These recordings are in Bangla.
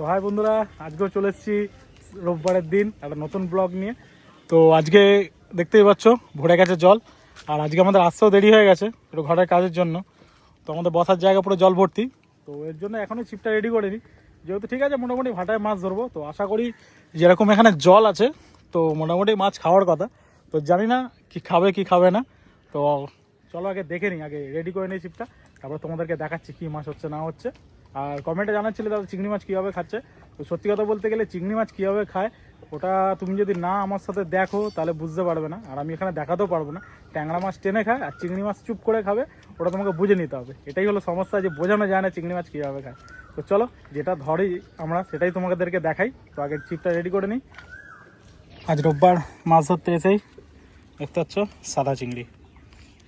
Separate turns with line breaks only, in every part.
তো হাই বন্ধুরা, আজকেও চলে এসেছি রোববারের দিন একটা নতুন ব্লগ নিয়ে। তো আজকে দেখতেই পাচ্ছ ভরে গেছে জল, আর আজকে আমাদের আসতেও দেরি হয়ে গেছে একটু ঘরের কাজের জন্য। তো আমাদের বসার জায়গা পুরো জল ভর্তি, তো এর জন্য এখনই ছিপটা রেডি করিনি। যেহেতু ঠিক আছে মোটামুটি ভাটায় মাছ ধরবো, তো আশা করি যেরকম এখানে জল আছে তো মোটামুটি মাছ খাওয়ার কথা। তো জানি না কি খাবে কি খাবে না, তো চলো আগে দেখে নিই, আগে রেডি করে নিই ছিপটা, তারপর তোমাদেরকে দেখাচ্ছি কী মাছ হচ্ছে না হচ্ছে। আর কমেন্টে জানাচ্ছিলে দাদা চিংড়ি মাছ কীভাবে খাচ্ছে। তো সত্যি কথা বলতে গেলে চিংড়ি মাছ কীভাবে খায় ওটা তুমি যদি না আমার সাথে দেখো তাহলে বুঝতে পারবে না, আর আমি এখানে দেখাতেও পারবো না। ট্যাংরা মাছ টেনে খায় আর চিংড়ি মাছ চুপ করে খাবে, ওটা তোমাকে বুঝে নিতে হবে। এটাই হলো সমস্যা, যে বোঝানো যায় না চিংড়ি মাছ কীভাবে খায়। তো চলো যেটা ধরি আমরা সেটাই তোমাদেরকে দেখাই। তো আগে ছিপটা রেডি করে নিই। আজ রোববার মাছ ধরতে এসেই দেখতে পাচ্ছ সাদা চিংড়ি।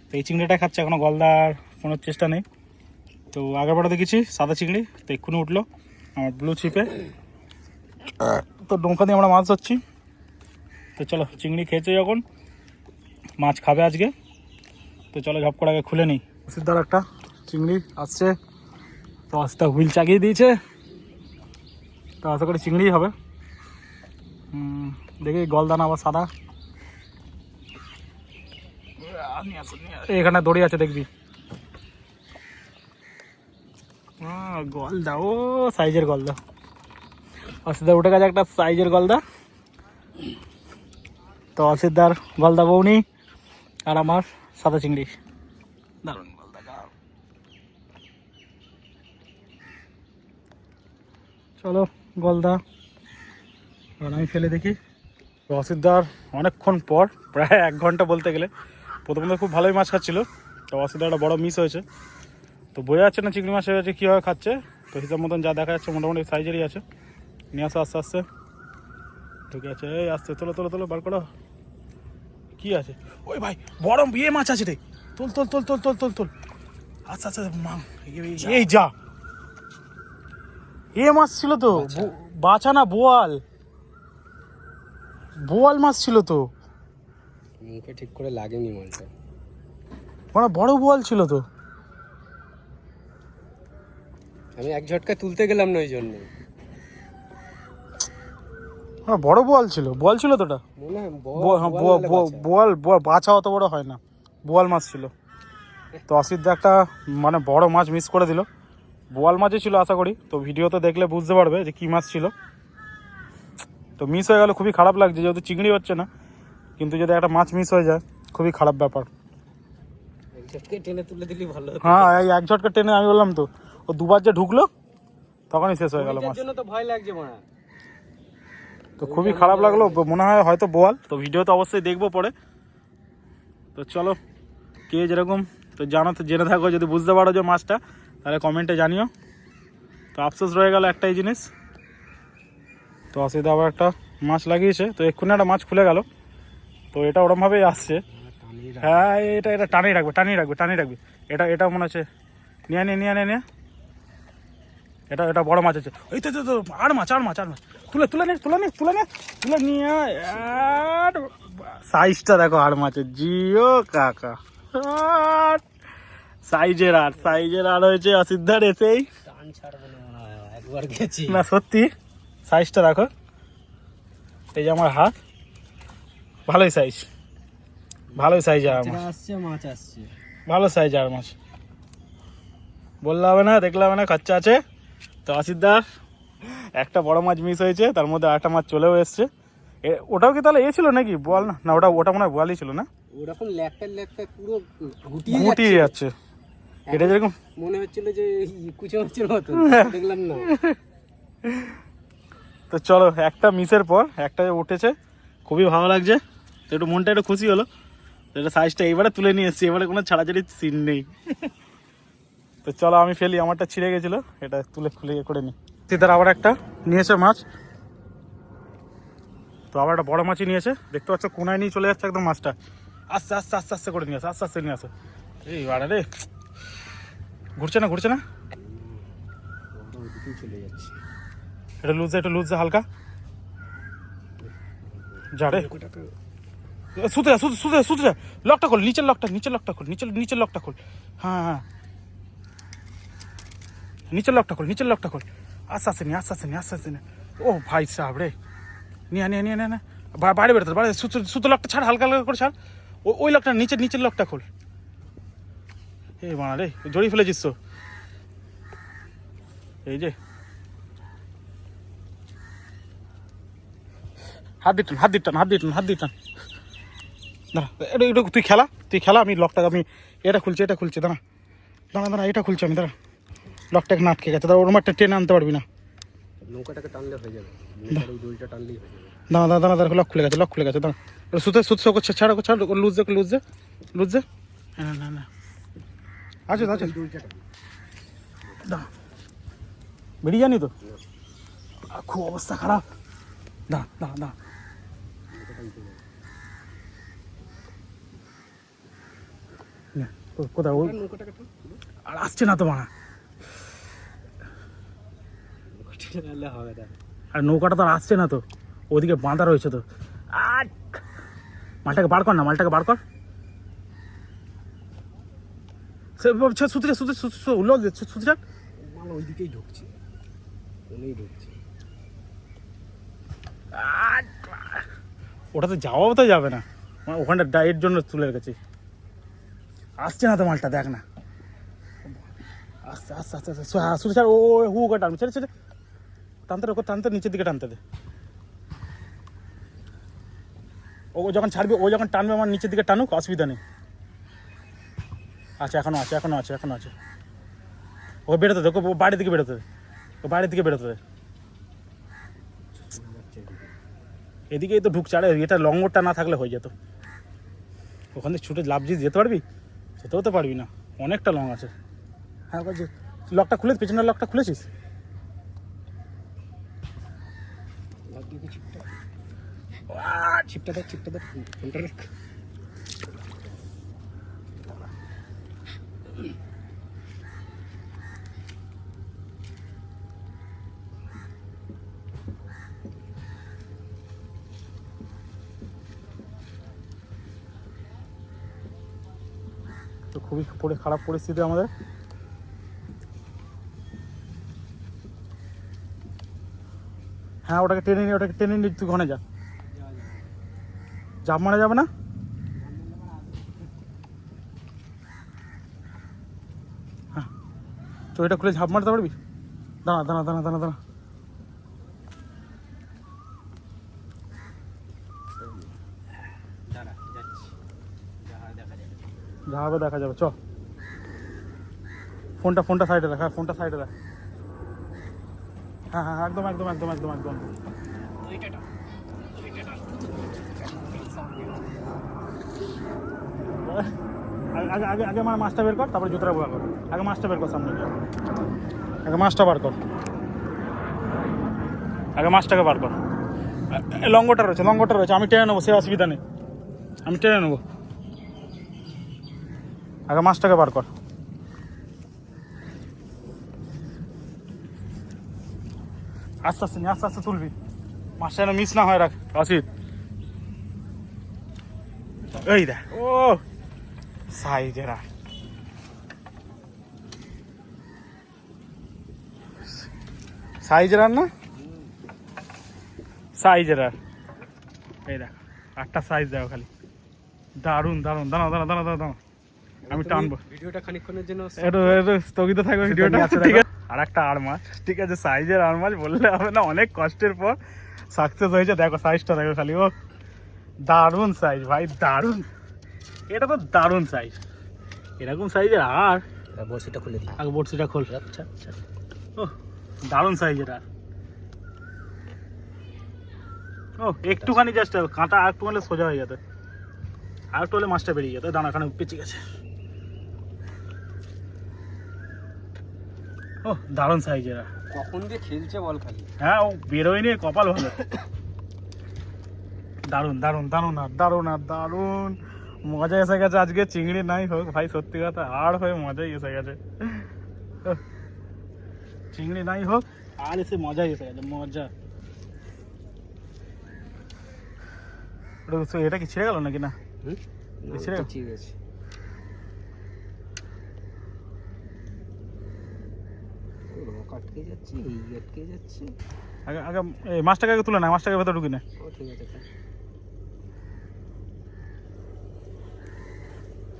তো এই চিংড়িটা খাচ্ছে, এখনও গলদার কোনো চেষ্টা নেই। তো আগের বারে দেখেছি সাদা চিংড়ি, তো এক্ষুনি উঠলো আমার ব্লু ছিপে। তো নৌকা দিয়ে আমরা মাছ ধরছি। তো চলো চিংড়ি খেয়েছে যখন মাছ খাবে আজকে, তো চলো ঝপ করে আগে খুলে নিই। সিদ্ধার একটা চিংড়ি আসছে, তো আস্তে হুইল চাগিয়ে দিয়েছে, তো আশা করি চিংড়িই হবে। দেখি গলদানা আবার সাদা এখানে দড়ি আছে দেখবি। গলদা, ও সাইজের গলদা অসিদ্ধার উঠে গেছে একটা সাইজের গলদা। তো অসিদ্ধার গলদা বৌনি আর আমার সাদা চিংড়ি, দারুণ গলদা। চলো গলদা আর আমি ফেলে দেখি। তো অসিদ্ধার অনেকক্ষণ পর, প্রায় 1 ঘন্টা বলতে গেলে, প্রথমে খুব ভালোই মাছ খাচ্ছিল। তো অসিদ্ধার একটা বড় মিস হয়েছে, তো বোঝা যাচ্ছে না চিংড়ি মাছ হয়ে যাচ্ছে কীভাবে খাচ্ছে। তো হিসাব মতন যা দেখা যাচ্ছে মোটামুটি সাইজেরই আছে। নিয়ে আসো আস্তে আস্তে, ঠিক আছে এই আস্তে তোলো তোলো তোলো বার করো। কী আছে ওই ভাই, বড় বিয়ে মাছ আছে রে, তোল তোল তোল তোল তোল তোল তোল আচ্ছা আচ্ছা মা, এই যা এ মাছ ছিল তো, বাছা না বোয়াল, বোয়াল মাছ ছিল তো,
মুখে ঠিক করে লাগেনি মাছটা,
মানে বড় বোয়াল ছিল তো।
আমি এক ঝটকা তুলতে গেলাম না ওই জন্য।
হ্যাঁ বড় বোয়াল ছিল, বোয়াল ছিল তো ওটা,
মনে হয়
বোয়াল বাছা অত বড় হয় না, বোয়াল মাছ ছিল। তো অসিদ্ধ একটা মানে বড় মাছ মিস করে দিল, বোয়াল মাছই ছিল আশা করি। তো ভিডিওতে দেখলে বুঝতে পারবে যে কী মাছ ছিল। তো মিস হয়ে গেল, খুবই খারাপ লাগছে, যেহেতু চিংড়ি হচ্ছে না, কিন্তু যদি একটা মাছ মিস হয়ে যায় খুবই খারাপ ব্যাপার।
টেনে তুলে দিলি ভালো।
হ্যাঁ এই এক ঝটকা টেনে, আমি বললাম তো ও দুবার যে ঢুকলো তখনই শেষ হয়ে গেল মাছ।
তো ভয় লাগছে মারা,
তো খুবই খারাপ লাগলো, মনে হয় হয়তো বোয়াল। তো ভিডিও তো অবশ্যই দেখবো পরে। তো চলো কে যেরকম, তো জানো তো, জেনে থাকো যদি বুঝতে পারো যে মাছটা, তাহলে কমেন্টে জানিও। তো আফসোস রয়ে গেল একটাই জিনিস। তো অসিধা আবার একটা মাছ লাগিয়েছে, তো এক্ষুনি একটা মাছ খুলে গেল। তো এটা ওরমভাবেই আসছে। হ্যাঁ এটা এটা টানিয়ে রাখবে টানিয়ে রাখবে টানিয়ে রাখবে, এটা এটা মনে হচ্ছে নিয়ে নিয়ে নিয়ে নিয়ে এটা এটা বড় মাছ আছে। এই তো তো আর মাছ আর মাছ আর মাছ, তুলে তুলে নে তুলে নে তুলে নে তুলে নিয়ে, আর সাইজটা দেখো আর মাছের, জিও কাকা সাইজের আর হয়েছে অসিদ্ধার এসেই
একবার গেছি
না, সত্যি সাইজটা দেখো, এই যে আমার হাত, ভালোই সাইজ, ভালোই সাইজ আর মাছ
আসছে, মাছ আসছে
ভালো সাইজ আর মাছ, বললে হবে না দেখলে হবে না, খরচা আছে। তো অসিদ্ধার একটা বড় মাছ মিস হয়েছে, তার মধ্যে একটা মাছ চলেও এসছে। ওটাও কি তাহলে এ ছিল নাকি বোয়াল? না ওটা ওটা মনে হয় বোয়ালই ছিল না,
ওরকম ল্যাপটা পুরো
গুটিয়ে যাচ্ছে। এটা যেরকম
মনে হচ্ছিল যে কুচো মাছের মতো, দেখলাম না।
তো চলো একটা মিসের পর একটা উঠেছে, খুবই ভালো লাগছে। তো একটু মনটা একটু খুশি হলো, তো এটা সাইজটা এবারে তুলে নিয়ে এসেছি, এবারে কোনো ছাড়াছাড়ির সিন নেই। তো চলো আমি ফেলি, আমারটা ছিঁড়ে গেছিলো, এটা তুলে খুলে করে নিই। সিদ্ধার আবার একটা নিয়েছে মাছ, তো আবার একটা বড় মাছই নিয়েছে, দেখতে পাচ্ছ কোনায় নিয়ে চলে যাচ্ছে একদম মাছটা, আস্তে আস্তে আস্তে আস্তে করে নিয়ে আসে, আস্তে আস্তে নিয়ে আসে। এই বাড়া রে, ঘুরছে না ঘুরছে না,
চলে যাচ্ছে,
এটা লুজ হালকা, যা রে সুতে যা সুতে সুতে সুতে যা, লকটা খোল, নিচের লকটা খোল, নিচের লকটা খোল, হ্যাঁ হ্যাঁ নিচের লকটা খোল, আস্তে আস্তে নিয়ে আস্তে আস্তে নিয়ে আস্তে আস্তে নিয়ে। ও ভাই সাহেব রে, নিয়ে নিয়ে নিয়ে নিয়ে বাইরে বেরোতে বাইরে, সুতো লকটা ছাড়, হালকা হালকা করে ছাড়। ওই লকটা নিচের লকটা খোল। এ বাড়া রে, জড়িয়ে ফেলেছিস তো। এই যে হাত দিয়ে টান দাঁড়া, এটা তুই খেলা, আমি লকটা আমি এটা খুলছি দাঁড়া, এটা খুলছি আমি, দাঁড়া। লকটা এখন আটকে গেছে, দাঁড়া, ওর একটা টেনে আনতে পারবি না।
নৌকাটাকে টানলে হয়ে যাবে, নৌকার এই দড়িটা টানলেই হয়ে যাবে।
দাঁড়া, লক খুলে গেছে, দাঁড়া। সুতো করছে, ছাড়, লুজ দে। না আছে
এই দড়িটা টান।
দাঁড়া, বেরিয়ে জানি তো, খুব অবস্থা খারাপ। দাঁড়া
নৌকা টানতে হবে।
কোথায় ওই
নৌকাটাকে টান।
আর আসছে না তো মারা।
নৌকাটা টানলে হবে না।
আর নৌকাটা তো আর আসছে না তো, ওদিকে বাঁধা রয়েছে তো। আর মালটাকে বার কর। সুতিটা
মাল ওইদিকেই ঢুকছে, ওনেই ঢুকছে।
ওটাতে যাওয়াও তো যাবে না, ওখানটা ডায়ের জন্য তুলে রেখেছি। আসছে না তো মালটা, দেখ না। আস্তে সুতি ছাড়, ও হু করে টানবে, ছেড়ে টানতে নিচের দিকে টানতে দে। ও যখন ছাড়বি, ও যখন টানবে আমার নিচের দিকে টানুক, অসুবিধা নেই। আচ্ছা, এখনো আছে। ও বেরোতে দে, ও বাইরের দিকে বেরোতে দে। এদিকেই তো ঢুকছে, আরে এটা লঙ্গরটা না থাকলে হয়ে যেত। ওখান থেকে ছুটে লাভ যেতে পারবি? যেতেও তো পারবি না, অনেকটা লং আছে। হ্যাঁ, লকটা খুলে, পেছনের লকটা খুলেছিস?
ছিপটা দেখ, ফোনটা রাখ।
তো খুবই খারাপ পরিস্থিতি আমাদের। হ্যাঁ, ওটাকে টেনে নিয়ে তুই ঘনে যা। জাপ মারা যাবে না? হ্যাঁ, তো এটা খুলে ঝাঁপ মারতে পারবি? দাঁড়া। যা হবে দেখা যাবে, চ। ফোনটা সাইডে রাখ, হ্যাঁ, একদম। আগে আমার মাছটা বের কর, তারপরে জুতোটা বোয়া কর। আগে মাছটা বের কর, সামনে আগে মাছটা বার কর। মাছটাকে বার কর। লঙ্গটা রয়েছে, আমি টেনে নেবো, সে অসুবিধা নেই, আমি টেনে নেবো। আগে মাছটাকে বার কর। আস্তে তুলবি, মাছটা যেন মিস না হয়, রাখ অসিত। এই দেখ, ও সাইজের না, এই দেখ, একটা সাইজ দেখো খালি, দারুন। দাঁড়াও, আমি টানবো।
ভিডিওটা খানিকক্ষণের জন্য
একটু স্থগিত থাকবে ভিডিওটা, ঠিক আছে? আর একটা আর মাছ, ঠিক আছে, সাইজের আর মাছ বললে হবে না, অনেক কষ্টের পর সাকসেস হয়েছে। দেখো সাইজটা, দেখো খালি, ও দারুণ সাইজ ভাই, দারুণ। এটা তো দারুণ সাইজ, এরকম সাইজের আর।
বড়শিটা খুলে দিই,
আগে বড়শিটা খোল।
আচ্ছা।
ও দারুণ সাইজের আর। ও একটুখানি জাস্ট কাঁটা আর একটু হলে সোজা হয়ে যেত, আর একটু হলে মাছটা বেরিয়ে যেত। দানা খানে পেঁচে গেছে। ও দারুণ সাইজের।
কখন দিয়ে খেলছে বল খালি।
হ্যাঁ, ও বেরোয়নি, কপাল ভালো। দারুণ মজা এসে গেছে আজকে। চিংড়ি নাই হোক ভাই, সত্যি কথা, আর হয়ে মজাই এসে গেছে। চিংড়ি নাই হোক, আর এসে মজাই এসে গেছে, মজা। এটা কি ছিঁড়ে গেল নাকি? না, ছিঁড়ে
গেছে। আটকে যাচ্ছে, এই আটকে যাচ্ছে।
আগে আগে এই মাছটাকে আগে তুলে না, মাছটাকে ভেতরে ঢুকি না।
ও ঠিক আছে থাক।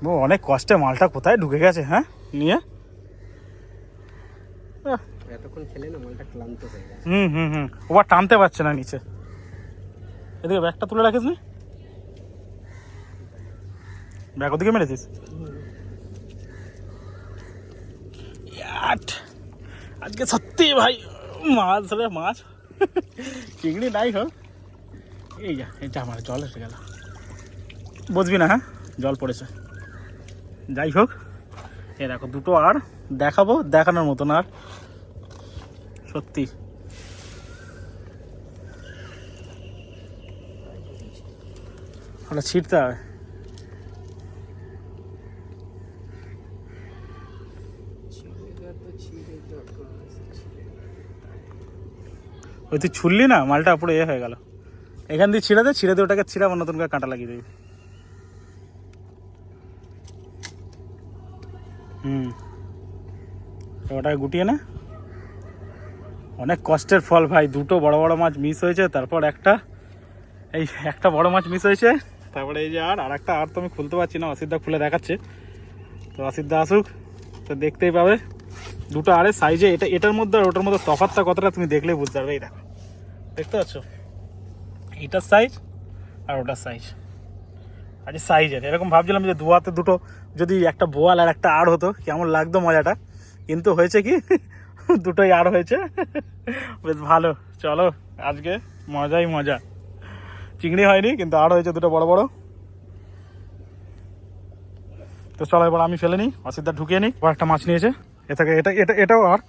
ও অনেক কষ্টে মালটা কোথায় ঢুকে গেছে, হ্যাঁ নিয়ে।
এতক্ষণ খেলে না মালটা ক্লান্ত হয়ে গেছে।
হুম ওবার টানতে পারছে না নিচে। এদিকে ব্যাগটা তুলে রাখিস নি, ব্যাগ ওদিকে মেরেছিস। ইয়াট, আজকে সত্যি ভাই মাছ রে মাছ, চিংড়ি নাই হোক। এই যা এটা আমার জল এসে গেল, বুঝবি না, হ্যাঁ জল পড়েছে। যাই হোক, এ দেখো দুটো আর দেখাবো, দেখানোর মতন আর সত্যি। ওটা ছিটতে হবে। ওই তুই ছুললি না, মালটা পুরো এ হয়ে গেল। এখান দিয়ে ছিঁড়ে দে ওটাকে, ছিঁড়ে আবার নতুন করে কাঁটা লাগিয়ে দিবি। ওটাকে গুটিয়ে না। অনেক কষ্টের ফল ভাই, দুটো বড় বড় মাছ মিস হয়েছে, তারপর একটা বড় মাছ মিস হয়েছে, তারপরে এই যে আর একটা আর তো আমি খুলতে পারছি না, অসিদ্ধা খুলে দেখাচ্ছে। তো অসিদ্ধা আসুক তো দেখতেই পাবে দুটো আরে সাইজে, এটার মধ্যে আর ওটার মধ্যে তফাৎটা কতটা তুমি দেখলেই বুঝতে পারবে। এই দেখো, দেখতে পাচ্ছ এটার সাইজ আর ওটার সাইজ, আজ সাইজের এরকম ভাবছিলাম যে দু হাতে দুটো যদি একটা বোয়াল আর একটা আর হতো কেমন লাগতো মজাটা, কিন্তু হয়েছে কি দুটোই আর হয়েছে। বেশ ভালো, চলো আজকে মজাই মজা। চিংড়ি হয়নি কিন্তু আর হয়েছে দুটো বড় বড়। তো চলো এবার আমি ফেলে নিই, অসিদ্ধা ঢুকিয়ে নিই। আবার একটা মাছ নিয়েছে, এটাও আর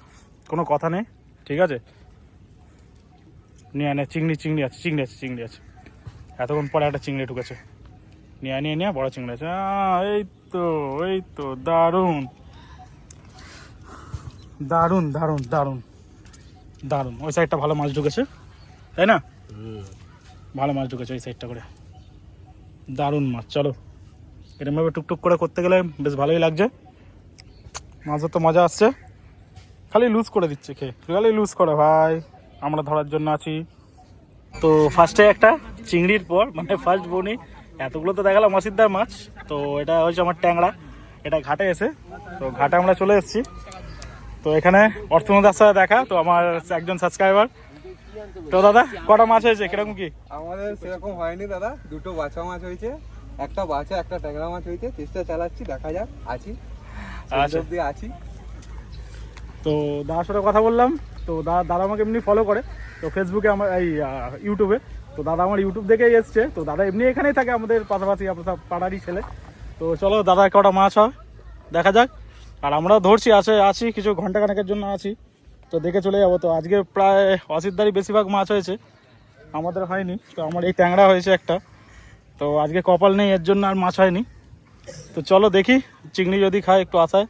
কোনো কথা নেই, ঠিক আছে। নিয়ে নে, চিংড়ি আছে। এতক্ষণ পরে একটা চিংড়ি ঢুকেছে, নিয়ে বড় চিংড়ি আছে। এই তো দারুণ দারুণ দারুণ দারুণ দারুণ। ওই সাইডটা ভালো মাছ ঢুকেছে, তাই না? ভালো মাছ ঢুকেছে ওই সাইডটা করে, দারুণ মাছ। চলো এরকমভাবে টুকটুক করে করতে গেলে বেশ ভালোই লাগছে, মাছের তো মজা আসছে। খালি লুজ করে দিচ্ছে খেয়ে, খালি লুজ করে ভাই, আমরা ধরার জন্য আছি। তো ফার্স্টে একটা চিংড়ির পর মানে ফার্স্ট বনি, এতগুলো তো দেখালাম অসিদ্ধার মাছ। তো এটা হচ্ছে আমার ট্যাংরা, এটা ঘাটে এসে, তো ঘাটে আমরা চলে এসেছি। তো এখানে অর্থমদার সাথে দেখা, তো আমার একজন সাবস্ক্রাইবার। তো দাদা কটা মাছ হয়েছে, কিরকম কি?
আমাদের সেরকম হয়নি দাদা, দুটো বাছা মাছ হয়েছে, একটা বাছা একটা ট্যাংরা মাছ হয়েছে। চেষ্টা চালাচ্ছি, দেখা যাক, আছি অবধি আছি।
তো দাদার সাথে কথা বললাম, তো দাদা আমাকে এমনি ফলো করে, তো ফেসবুকে আমার এই ইউটিউবে। তো দাদা আমার ইউটিউব দেখেই এসছে, তো দাদা এমনি এখানেই থাকে আমাদের পাশাপাশি, আমরা সব পাড়ারই ছেলে। তো চলো দাদা কটা মাছ হয় দেখা যাক। আর আমরাও ধরছি, আছি কিছু ঘন্টাখানেকের জন্য আছি, তো দেখে চলে যাবো। তো আজকে প্রায় অসিদ্ধারই বেশিরভাগ মাছ হয়েছে, আমাদের হয়নি। তো আমার এই ট্যাংরা হয়েছে একটা, তো আজকে কপাল নেই এর জন্য আর মাছ হয়নি। তো চলো দেখি, চিংড়ি যদি খায় একটু আশায়।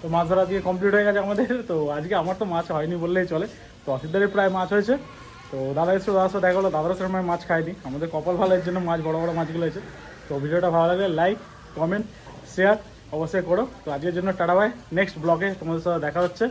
তো মাছ ধরা দিয়ে কমপ্লিট হয়ে গেছে আমাদের। তো আজকে আমার তো মাছ হয়নি বললেই চলে, তো অসিদ্ধারই প্রায় মাছ হয়েছে। তো দাদার সাথে দেখা হলো, দাদার সাথে মাছ খাইনি, আমাদের কপাল ভালো, এর জন্য মাছ বড় বড় মাছগুলো হয়েছে। তো ভিডিওটা ভালো লাগলে লাইক কমেন্ট শেয়ার অবশ্যই করো। তো আজকের জন্য টাটা বাই, নেক্সট ব্লগে তোমাদের সাথে দেখা হচ্ছে।